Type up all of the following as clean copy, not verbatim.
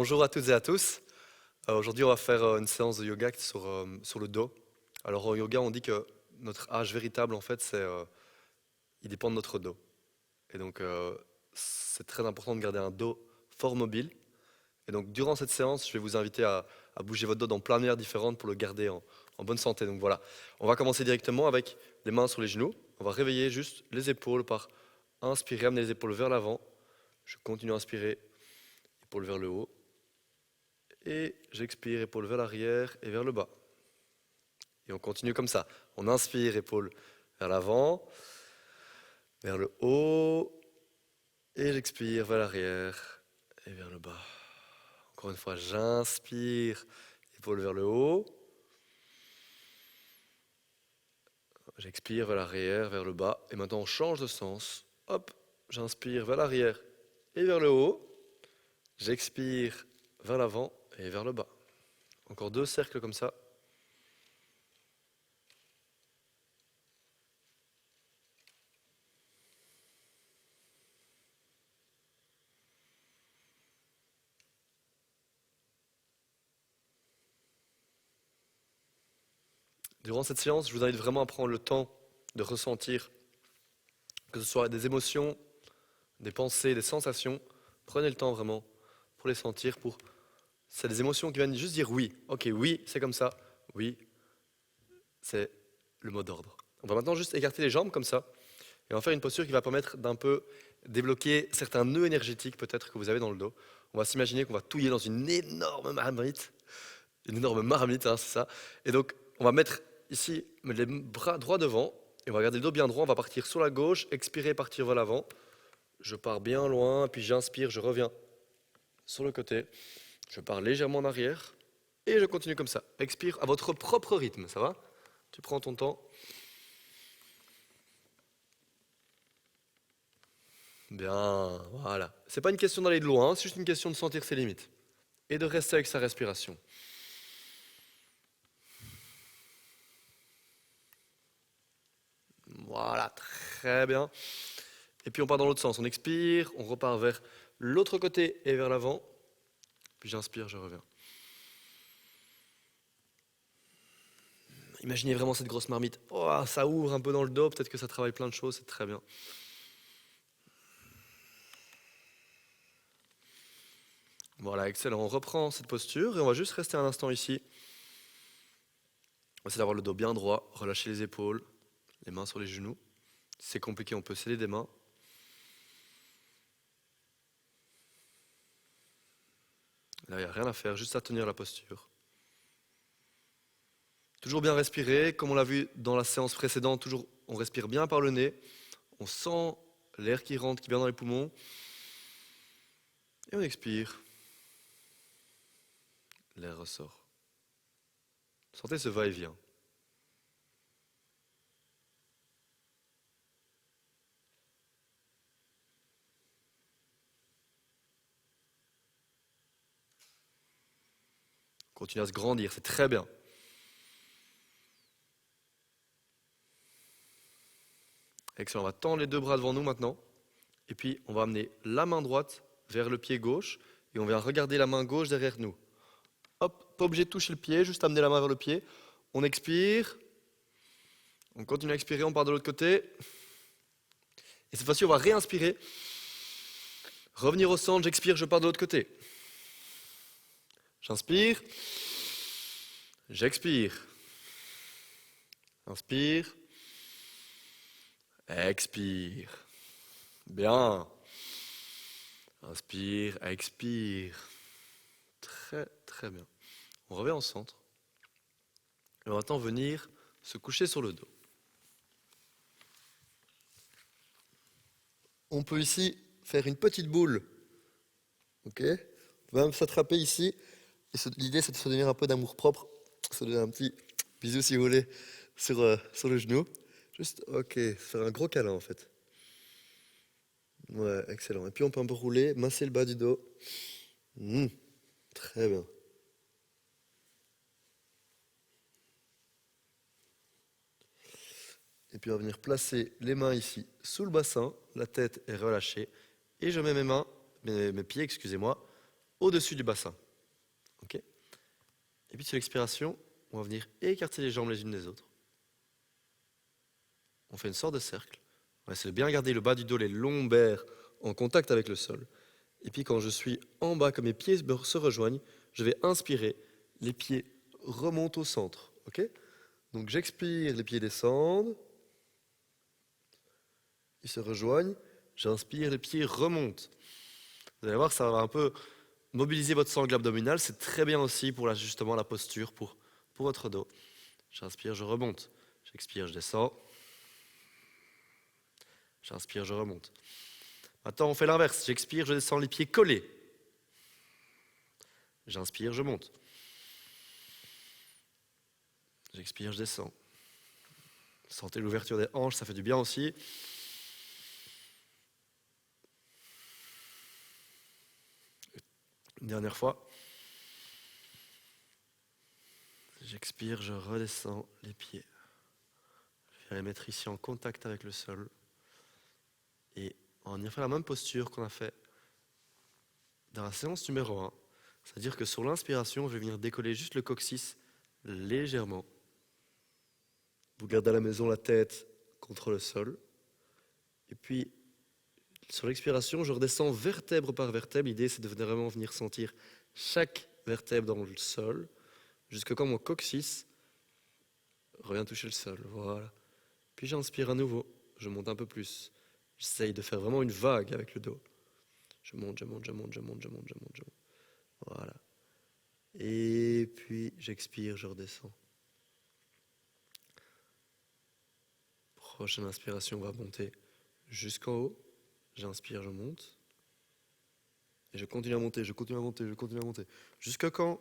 Bonjour à toutes et à tous. Aujourd'hui, on va faire une séance de yoga sur le dos. Alors, au yoga, on dit que notre âge véritable, en fait, il dépend de notre dos. Et donc, c'est très important de garder un dos fort mobile. Et donc, durant cette séance, je vais vous inviter à bouger votre dos dans plein de manières différentes pour le garder en bonne santé. Donc voilà, on va commencer directement avec les mains sur les genoux. On va réveiller juste les épaules par inspirer, amener les épaules vers l'avant. Je continue à inspirer, épaules vers le haut. Et j'expire, épaules vers l'arrière et vers le bas. Et on continue comme ça. On inspire, épaules vers l'avant, vers le haut. Et j'expire vers l'arrière et vers le bas. Encore une fois, j'inspire, épaules vers le haut. J'expire vers l'arrière, vers le bas. Et maintenant, on change de sens. Hop, j'inspire vers l'arrière et vers le haut. J'expire vers l'avant et vers le bas. Encore 2 cercles comme ça. Durant cette séance, je vous invite vraiment à prendre le temps de ressentir, que ce soit des émotions, des pensées, des sensations. Prenez le temps vraiment pour les sentir. C'est des émotions qui viennent juste dire oui. Ok, oui, c'est comme ça. Oui, c'est le mot d'ordre. On va maintenant juste écarter les jambes comme ça. Et on va faire une posture qui va permettre d'un peu débloquer certains nœuds énergétiques peut-être que vous avez dans le dos. On va s'imaginer qu'on va touiller dans une énorme marmite. Une énorme marmite, hein, c'est ça. Et donc, on va mettre ici les bras droits devant. Et on va garder le dos bien droit. On va partir sur la gauche, expirer, partir vers l'avant. Je pars bien loin, puis j'inspire, je reviens sur le côté. Je pars légèrement en arrière. Et je continue comme ça. Expire à votre propre rythme, ça va? Tu prends ton temps. Bien, voilà. C'est pas une question d'aller de loin, c'est juste une question de sentir ses limites. Et de rester avec sa respiration. Voilà, très bien. Et puis on part dans l'autre sens. On expire, on repart vers l'autre côté et vers l'avant. Puis j'inspire, je reviens. Imaginez vraiment cette grosse marmite. Oh, ça ouvre un peu dans le dos, peut-être que ça travaille plein de choses, c'est très bien. Voilà, excellent. On reprend cette posture et on va juste rester un instant ici. On va essayer d'avoir le dos bien droit, relâcher les épaules, les mains sur les genoux. Si c'est compliqué, on peut sceller des mains. Là, il n'y a rien à faire, juste à tenir la posture. Toujours bien respirer, comme on l'a vu dans la séance précédente, toujours on respire bien par le nez. On sent l'air qui rentre, qui vient dans les poumons. Et on expire. L'air ressort. Sentez ce va-et-vient. Continue à se grandir, c'est très bien. Excellent, on va tendre les 2 bras devant nous maintenant. Et puis on va amener la main droite vers le pied gauche. Et on vient regarder la main gauche derrière nous. Hop, pas obligé de toucher le pied, juste amener la main vers le pied. On expire. On continue à expirer, on part de l'autre côté. Et cette fois-ci, on va réinspirer. Revenir au centre, j'expire, je pars de l'autre côté. J'inspire. J'expire. Inspire. Expire. Bien. Inspire, expire. Très, très bien. On revient au centre. Et on va maintenant venir se coucher sur le dos. On peut ici faire une petite boule. Ok? On va même s'attraper ici. Et l'idée, c'est de se donner un peu d'amour propre. Se donner un petit bisou, si vous voulez, sur le genou. Juste, ok, faire un gros câlin, en fait. Ouais, excellent. Et puis, on peut un peu rouler, masser le bas du dos. Très bien. Et puis, on va venir placer les mains ici, sous le bassin. La tête est relâchée. Et je mets mes pieds, excusez-moi, au-dessus du bassin. Ok. Et puis sur l'expiration, on va venir écarter les jambes les unes des autres. On fait une sorte de cercle. On va essayer de bien garder le bas du dos, les lombaires en contact avec le sol. Et puis quand je suis en bas, que mes pieds se rejoignent, je vais inspirer, les pieds remontent au centre. Ok. Donc j'expire, les pieds descendent, ils se rejoignent, j'inspire, les pieds remontent. Vous allez voir, ça va un peu mobiliser votre sangle abdominale, c'est très bien aussi pour justement la posture, pour votre dos. J'inspire, je remonte. J'expire, je descends. J'inspire, je remonte. Maintenant, on fait l'inverse. J'expire, je descends, les pieds collés. J'inspire, je monte. J'expire, je descends. Sentez l'ouverture des hanches, ça fait du bien aussi. Une dernière fois. J'expire, je redescends les pieds. Je vais les mettre ici en contact avec le sol. Et on y fait la même posture qu'on a fait dans la séance numéro 1. C'est-à-dire que sur l'inspiration, je vais venir décoller juste le coccyx légèrement. Vous gardez à la maison la tête contre le sol. Et puis, sur l'expiration, je redescends vertèbre par vertèbre. L'idée, c'est de vraiment venir sentir chaque vertèbre dans le sol, jusqu'à quand mon coccyx revient toucher le sol. Voilà. Puis j'inspire à nouveau. Je monte un peu plus. J'essaye de faire vraiment une vague avec le dos. Je monte, je monte, je monte, je monte, je monte, je monte, je monte. Voilà. Et puis j'expire, je redescends. Prochaine inspiration, on va monter jusqu'en haut. J'inspire, je monte. Et je continue à monter, je continue à monter, je continue à monter. Jusqu'à quand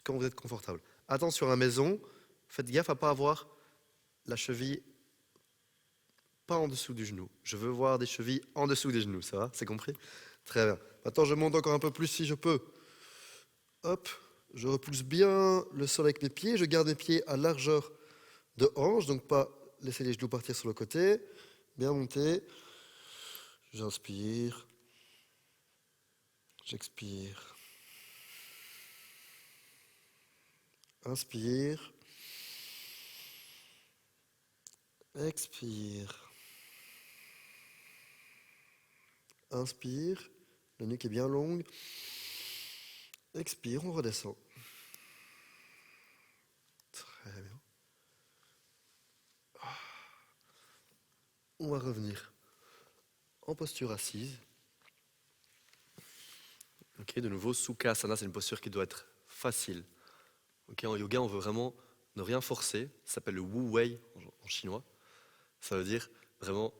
vous êtes confortable. Attention à la maison, faites gaffe à ne pas avoir la cheville pas en dessous du genou. Je veux voir des chevilles en dessous des genoux, ça va? C'est compris? Très bien. Maintenant, je monte encore un peu plus si je peux. Hop, je repousse bien le sol avec mes pieds. Je garde mes pieds à largeur de hanche, donc pas laisser les genoux partir sur le côté. Bien monter. J'inspire. J'expire. Inspire. Expire. Inspire. La nuque est bien longue. Expire, on redescend. Très bien. On va revenir en posture assise. Ok, de nouveau, Sukhasana, c'est une posture qui doit être facile. Ok, en yoga, on veut vraiment ne rien forcer. Ça s'appelle le Wu Wei en chinois. Ça veut dire vraiment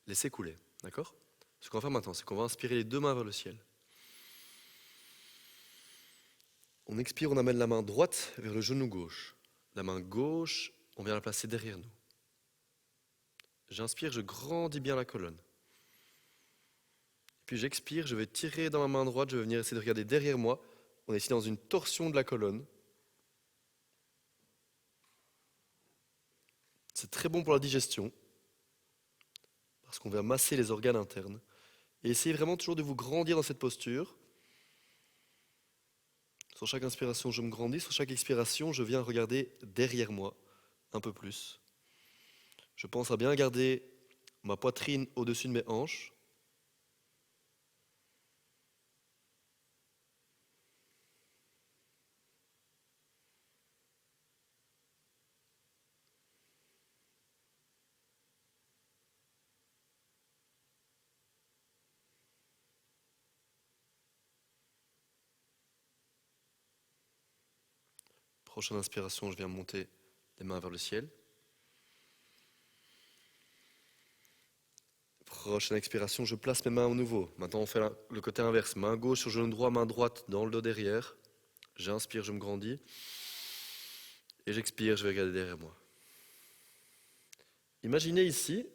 laisser couler. D'accord? Ce qu'on va faire maintenant, c'est qu'on va inspirer les deux mains vers le ciel. On expire, on amène la main droite vers le genou gauche. La main gauche, on vient la placer derrière nous. J'inspire, je grandis bien la colonne. Puis j'expire, je vais tirer dans ma main droite, je vais venir essayer de regarder derrière moi. On est ici dans une torsion de la colonne. C'est très bon pour la digestion, parce qu'on vient masser les organes internes. Et essayez vraiment toujours de vous grandir dans cette posture. Sur chaque inspiration, je me grandis. Sur chaque expiration, je viens regarder derrière moi un peu plus. Je pense à bien garder ma poitrine au-dessus de mes hanches. Prochaine inspiration, je viens monter les mains vers le ciel. Prochaine expiration, je place mes mains au nouveau. Maintenant, on fait le côté inverse. Main gauche sur genou droit, main droite dans le dos derrière. J'inspire, je me grandis. Et j'expire, je vais regarder derrière moi. Imaginez ici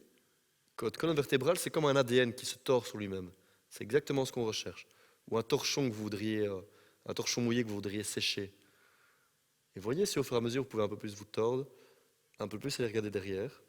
que votre colonne vertébrale, c'est comme un ADN qui se tord sur lui-même. C'est exactement ce qu'on recherche. Ou un torchon un torchon mouillé que vous voudriez sécher. Et voyez si au fur et à mesure, vous pouvez un peu plus vous tordre, un peu plus aller regarder derrière.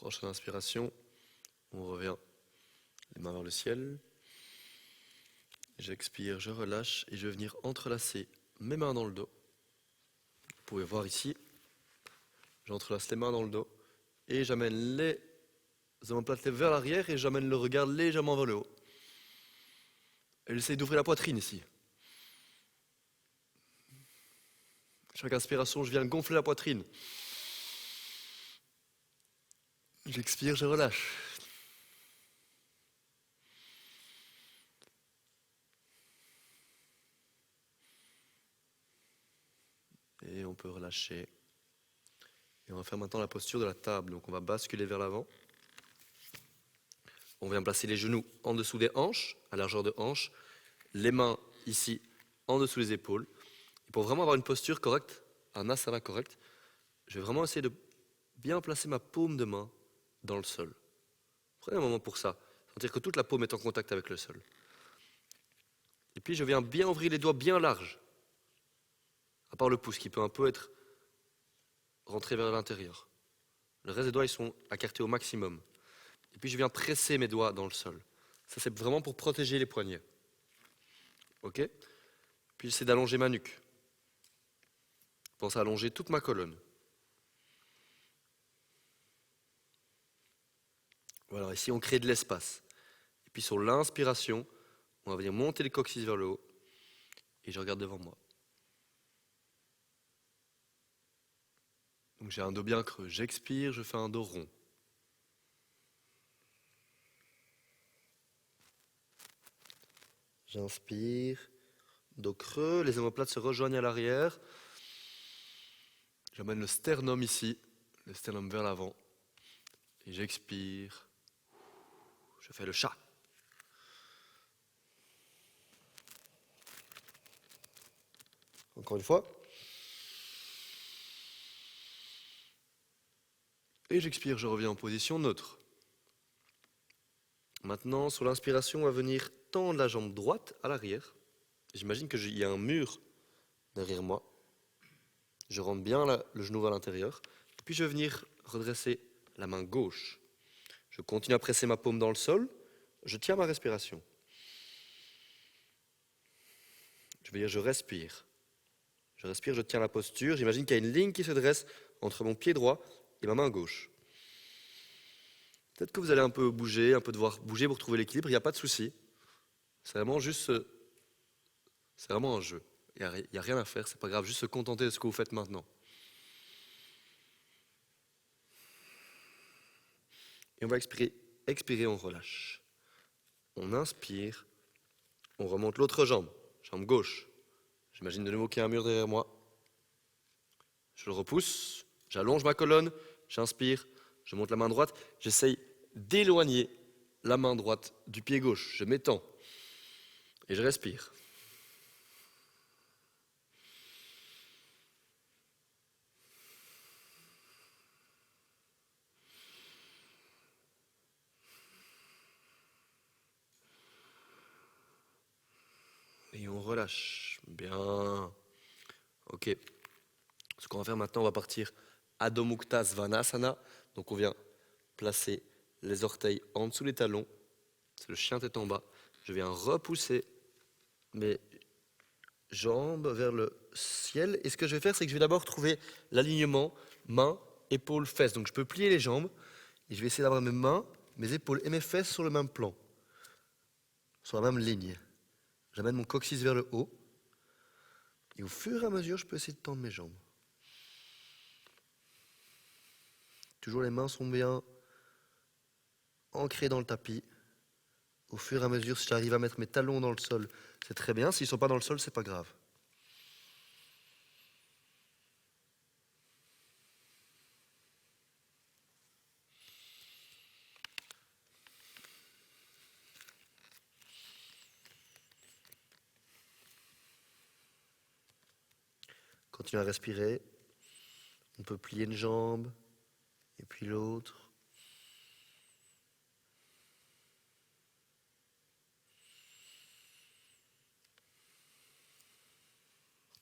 Prochaine inspiration, on revient les mains vers le ciel. J'expire, je relâche et je vais venir entrelacer mes mains dans le dos. Vous pouvez voir ici, j'entrelace les mains dans le dos et j'amène les omoplates vers l'arrière et j'amène le regard légèrement vers le haut. Et j'essaie d'ouvrir la poitrine ici. Chaque inspiration, je viens gonfler la poitrine. J'expire, je relâche. Et on peut relâcher. Et on va faire maintenant la posture de la table. Donc on va basculer vers l'avant. On vient placer les genoux en dessous des hanches, à largeur de hanche. Les mains ici, en dessous des épaules. Et pour vraiment avoir une posture correcte, un asana correct, je vais vraiment essayer de bien placer ma paume de main dans le sol. Prenez un moment pour ça. Sentir que toute la paume est en contact avec le sol. Et puis je viens bien ouvrir les doigts bien larges. À part le pouce qui peut un peu être rentré vers l'intérieur. Le reste des doigts ils sont écartés au maximum. Et puis je viens presser mes doigts dans le sol. Ça c'est vraiment pour protéger les poignets. Ok? Puis j'essaie d'allonger ma nuque. Je pense à allonger toute ma colonne. Voilà, ici on crée de l'espace. Et puis sur l'inspiration, on va venir monter le coccyx vers le haut. Et je regarde devant moi. Donc j'ai un dos bien creux. J'expire, je fais un dos rond. J'inspire, dos creux, les omoplates se rejoignent à l'arrière. J'amène le sternum ici, le sternum vers l'avant. Et j'expire. Je fais le chat. Encore une fois. Et j'expire, je reviens en position neutre. Maintenant, sur l'inspiration, on va venir tendre la jambe droite à l'arrière. J'imagine qu'il y a un mur derrière moi. Je rentre bien le genou vers l'intérieur. Et puis je vais venir redresser la main gauche. Je continue à presser ma paume dans le sol. Je tiens ma respiration. Je veux dire, je respire. Je respire, je tiens la posture. J'imagine qu'il y a une ligne qui se dresse entre mon pied droit et ma main gauche. Peut-être que vous allez un peu bouger, un peu devoir bouger pour trouver l'équilibre. Il n'y a pas de souci. C'est vraiment juste, c'est vraiment un jeu. Il n'y a rien à faire, c'est pas grave. Juste se contenter de ce que vous faites maintenant. Et on va expirer, expirer, on relâche. On inspire, on remonte l'autre jambe, jambe gauche. J'imagine de nouveau qu'il y a un mur derrière moi. Je le repousse, j'allonge ma colonne, j'inspire, je monte la main droite, j'essaye d'éloigner la main droite du pied gauche. Je m'étends et je respire. Et on relâche. Bien. Ok. Ce qu'on va faire maintenant, on va partir Adho Mukta Svanasana. Donc on vient placer les orteils en dessous des talons. C'est le chien tête en bas. Je viens repousser mes jambes vers le ciel. Et ce que je vais faire, c'est que je vais d'abord trouver l'alignement mains, épaules, fesses. Donc je peux plier les jambes et je vais essayer d'avoir mes mains, mes épaules et mes fesses sur le même plan, sur la même ligne. J'amène mon coccyx vers le haut. Et au fur et à mesure, je peux essayer de tendre mes jambes. Toujours les mains sont bien ancrées dans le tapis. Au fur et à mesure, si j'arrive à mettre mes talons dans le sol, c'est très bien. S'ils ne sont pas dans le sol, c'est pas grave. Continuez à respirer. On peut plier une jambe et puis l'autre.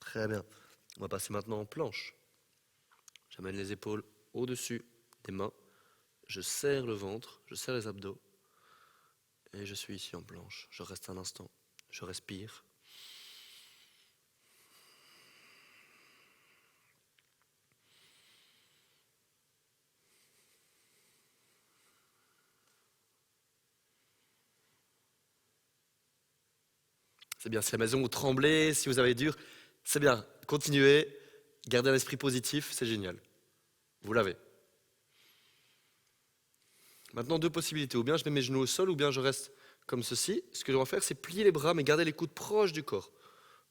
Très bien. On va passer maintenant en planche. J'amène les épaules au-dessus des mains. je serre le ventre, je serre les abdos, et je suis ici en planche. Je reste un instant, je respire. C'est bien, si la maison vous tremblez, si vous avez dur, c'est bien. Continuez, gardez un esprit positif, c'est génial. Vous l'avez. Maintenant, deux possibilités. Ou bien je mets mes genoux au sol, ou bien je reste comme ceci. Ce que je vais faire, c'est plier les bras, mais garder les coudes proches du corps.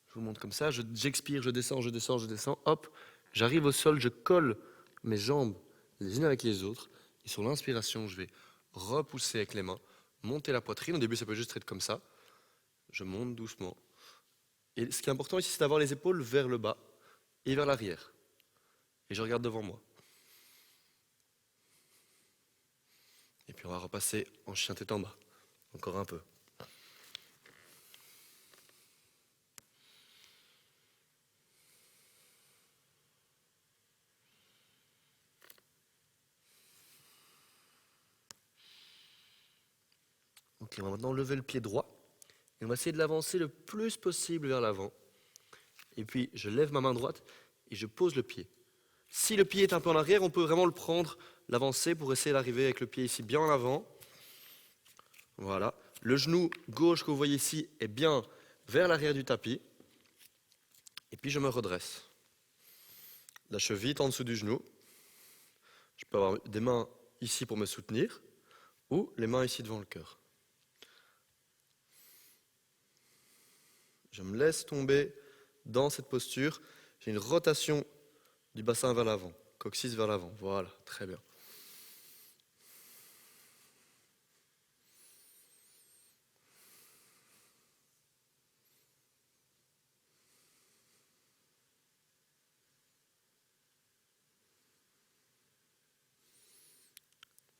Je vous montre comme ça, j'expire, je descends, je descends, je descends, hop, j'arrive au sol, je colle mes jambes les unes avec les autres. Et sur l'inspiration, je vais repousser avec les mains, monter la poitrine. Au début, ça peut juste être comme ça. Je monte doucement. Et ce qui est important ici, c'est d'avoir les épaules vers le bas et vers l'arrière. Et je regarde devant moi. Et puis on va repasser en chien tête en bas. Encore un peu. Ok, on va maintenant lever le pied droit. Et on va essayer de l'avancer le plus possible vers l'avant. Et puis je lève ma main droite et je pose le pied. Si le pied est un peu en arrière, on peut vraiment le prendre, l'avancer pour essayer d'arriver avec le pied ici bien en avant. Voilà. Le genou gauche que vous voyez ici est bien vers l'arrière du tapis. Et puis je me redresse. La cheville est en dessous du genou. Je peux avoir des mains ici pour me soutenir ou les mains ici devant le cœur. Je me laisse tomber dans cette posture. J'ai une rotation du bassin vers l'avant, coccyx vers l'avant. Voilà, très bien.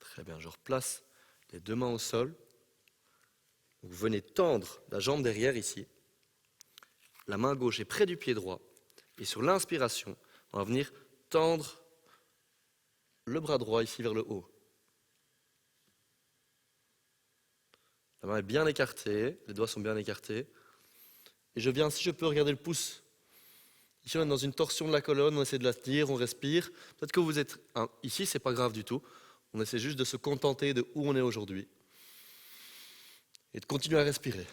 Très bien, je replace les deux mains au sol. Vous venez tendre la jambe derrière ici. La main gauche est près du pied droit. Et sur l'inspiration, on va venir tendre le bras droit ici vers le haut. La main est bien écartée, les doigts sont bien écartés. Et je viens, si je peux, regarder le pouce. Ici, on est dans une torsion de la colonne, on essaie de la tenir, on respire. Peut-être que vous êtes ici, c'est pas grave du tout. On essaie juste de se contenter de où on est aujourd'hui. Et de continuer à respirer.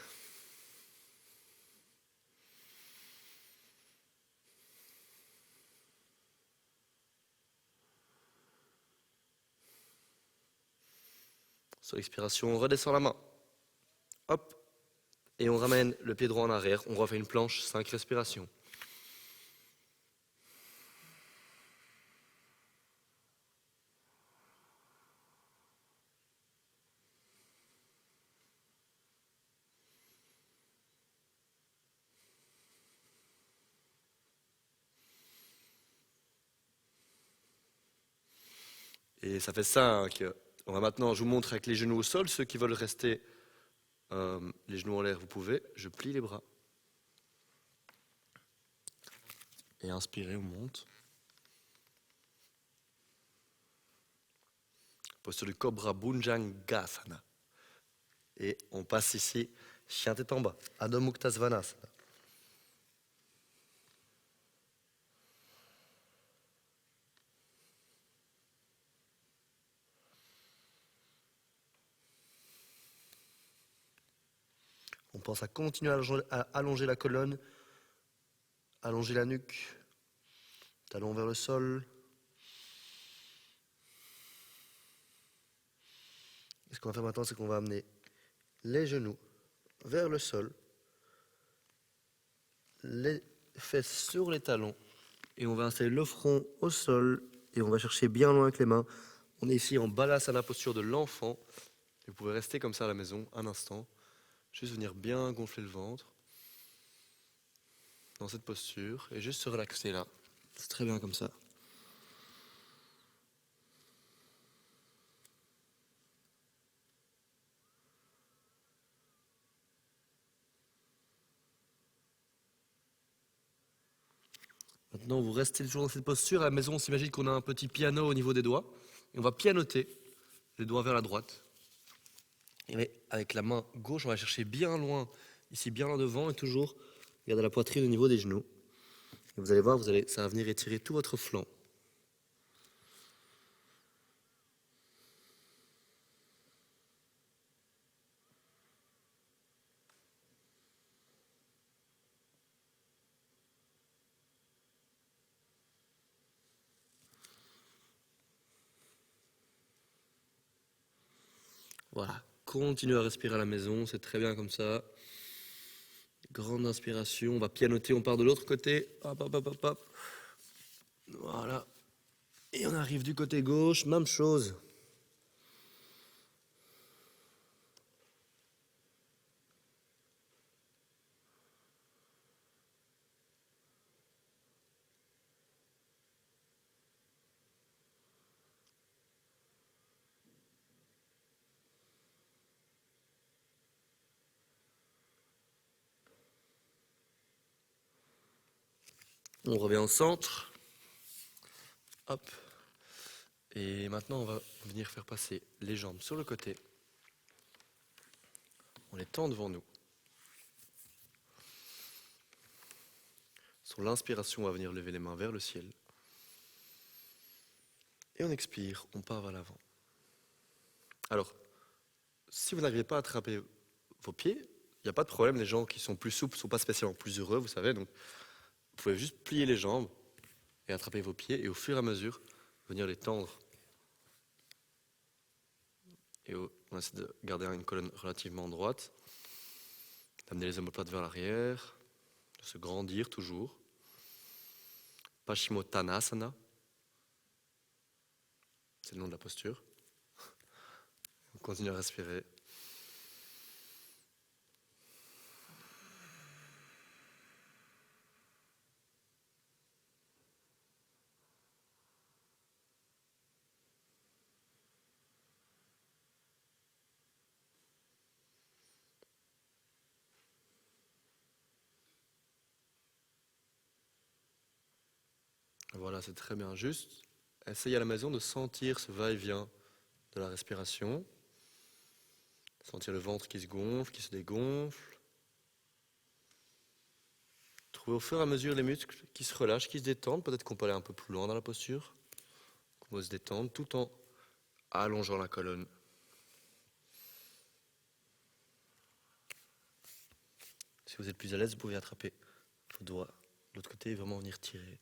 Sur l'expiration, on redescend la main. Hop. Et on ramène le pied droit en arrière. On refait une planche, 5 respirations. Et ça fait ça on va maintenant, je vous montre avec les genoux au sol. Ceux qui veulent rester les genoux en l'air, vous pouvez. Je plie les bras. Et inspirez, on monte. Posture du Cobra Bhujangasana. Et on passe ici, chien tête en bas, Adho Mukha Svanasana. On pense à continuer à allonger la colonne, allonger la nuque, talon vers le sol. Et ce qu'on va faire maintenant, c'est qu'on va amener les genoux vers le sol, les fesses sur les talons, et on va installer le front au sol, et on va chercher bien loin avec les mains. On est ici en balasana, posture de l'enfant. Vous pouvez rester comme ça à la maison un instant, juste venir bien gonfler le ventre dans cette posture, et juste se relaxer là. C'est très bien comme ça. Maintenant, vous restez toujours dans cette posture. À la maison, on s'imagine qu'on a un petit piano au niveau des doigts. Et on va pianoter les doigts vers la droite. Et avec la main gauche, on va chercher bien loin, ici bien loin devant, et toujours garder la poitrine au niveau des genoux. Et vous allez voir, ça va venir étirer tout votre flanc. Voilà, continuez à respirer à la maison, c'est très bien comme ça. Grande inspiration, on va pianoter, on part de l'autre côté. Hop, hop, hop, hop, hop. Voilà. Et on arrive du côté gauche, même chose. On revient au centre. Hop. Et maintenant, on va venir faire passer les jambes sur le côté. On les tend devant nous. Sur l'inspiration, on va venir lever les mains vers le ciel. Et on expire, on part vers l'avant. Alors, si vous n'arrivez pas à attraper vos pieds, il n'y a pas de problème. Les gens qui sont plus souples ne sont pas spécialement plus heureux, vous savez. Donc, vous pouvez juste plier les jambes et attraper vos pieds. Et au fur et à mesure, venir les tendre. Et on essaie de garder une colonne relativement droite. D'amener les omoplates vers l'arrière. De se grandir toujours. Paschimottanasana. C'est le nom de la posture. On continue à respirer. Voilà, c'est très bien. Juste, essayez à la maison de sentir ce va-et-vient de la respiration. Sentir le ventre qui se gonfle, qui se dégonfle. Trouvez au fur et à mesure les muscles qui se relâchent, qui se détendent. Peut-être qu'on peut aller un peu plus loin dans la posture. Qu'on va se détendre tout en allongeant la colonne. Si vous êtes plus à l'aise, vous pouvez attraper vos doigts de l'autre côté et vraiment venir tirer.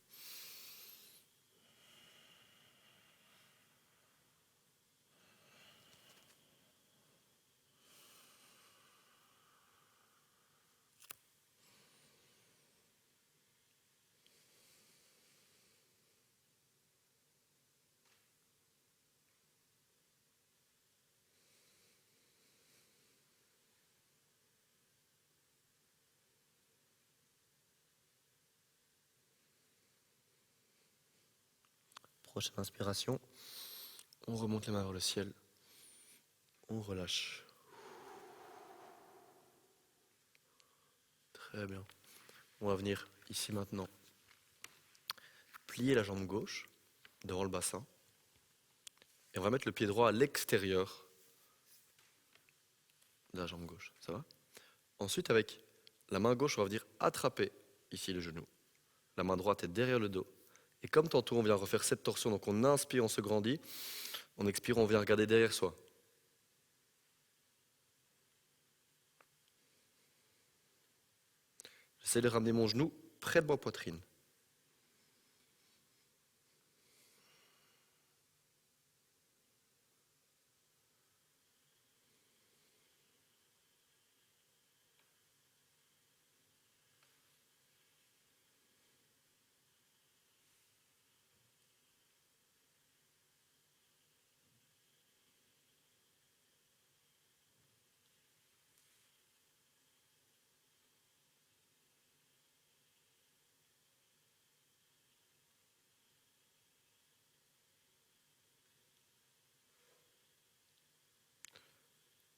Prochaine inspiration. On remonte les mains vers le ciel. On relâche. Très bien. On va venir ici maintenant plier la jambe gauche devant le bassin. Et on va mettre le pied droit à l'extérieur de la jambe gauche. Ça va? Ensuite, avec la main gauche, on va venir attraper ici le genou. La main droite est derrière le dos. Et comme tantôt, on vient refaire cette torsion. Donc on inspire, on se grandit. On expire, on vient regarder derrière soi. J'essaie de ramener mon genou près de ma poitrine.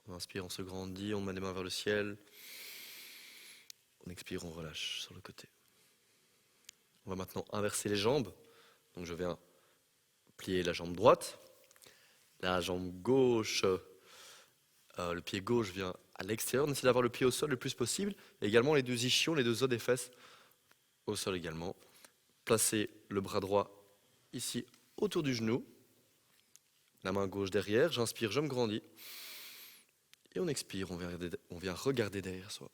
On inspire, on se grandit, on met les mains vers le ciel. On expire, on relâche sur le côté. On va maintenant inverser les jambes. Donc je viens plier la jambe droite. La jambe gauche, le pied gauche vient à l'extérieur. On essaie d'avoir le pied au sol le plus possible. Et également les deux ischions, les deux os des fesses au sol également. Placez le bras droit ici autour du genou. La main gauche derrière. J'inspire, je me grandis. Et on expire, on vient regarder derrière soi.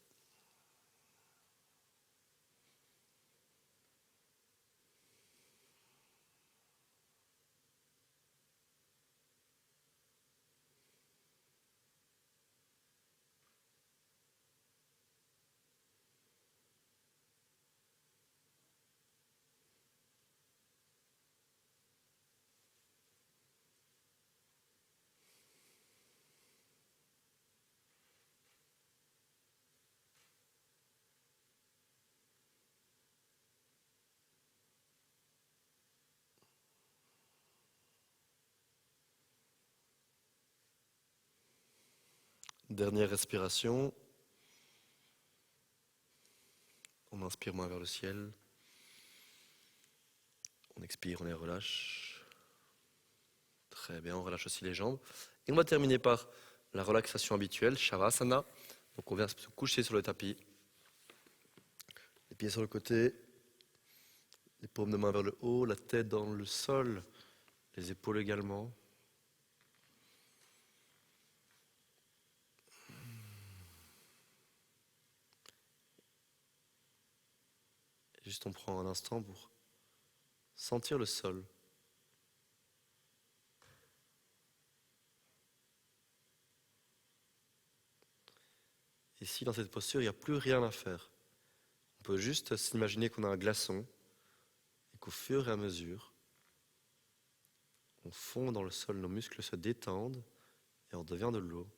Dernière respiration. On inspire main vers le ciel. On expire, on les relâche. Très bien, on relâche aussi les jambes. Et on va terminer par la relaxation habituelle, Shavasana. Donc on vient se coucher sur le tapis. Les pieds sur le côté. Les paumes de main vers le haut, la tête dans le sol. Les épaules également. Juste on prend un instant pour sentir le sol. Ici, dans cette posture, il n'y a plus rien à faire. On peut juste s'imaginer qu'on a un glaçon et qu'au fur et à mesure, on fond dans le sol, nos muscles se détendent et on devient de l'eau.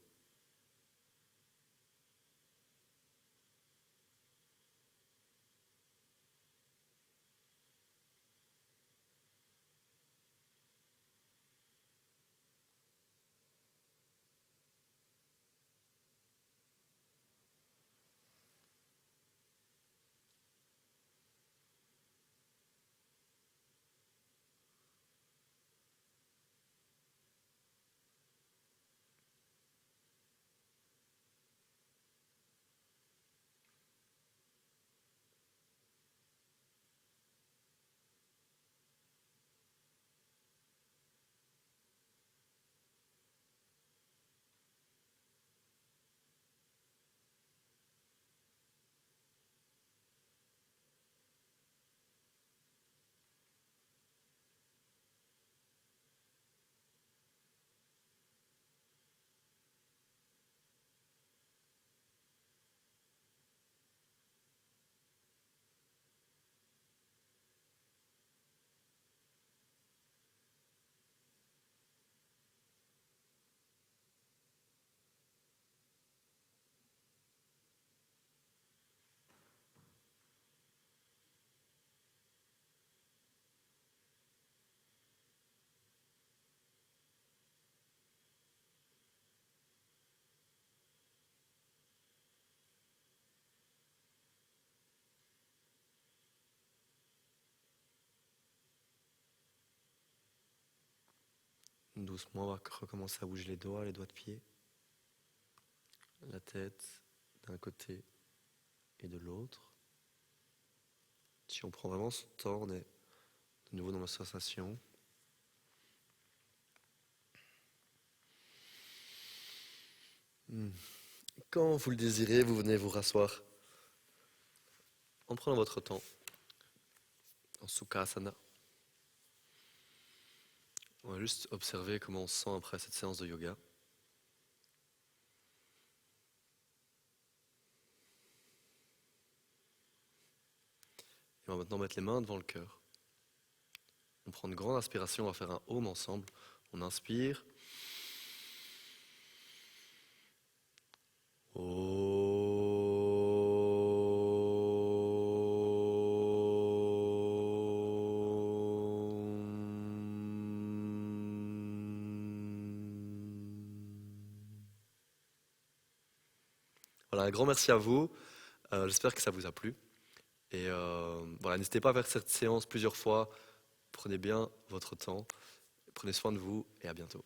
Doucement, on va recommencer à bouger les doigts de pied, la tête d'un côté et de l'autre. Si on prend vraiment ce temps, on est de nouveau dans la sensation. Quand vous le désirez, vous venez vous rasseoir en prenant votre temps en Sukhasana. On va juste observer comment on se sent après cette séance de yoga. Et on va maintenant mettre les mains devant le cœur. On prend une grande inspiration, on va faire un Om ensemble. On inspire. Voilà, un grand merci à vous. J'espère que ça vous a plu. Et voilà, n'hésitez pas à faire cette séance plusieurs fois. Prenez bien votre temps. Prenez soin de vous et à bientôt.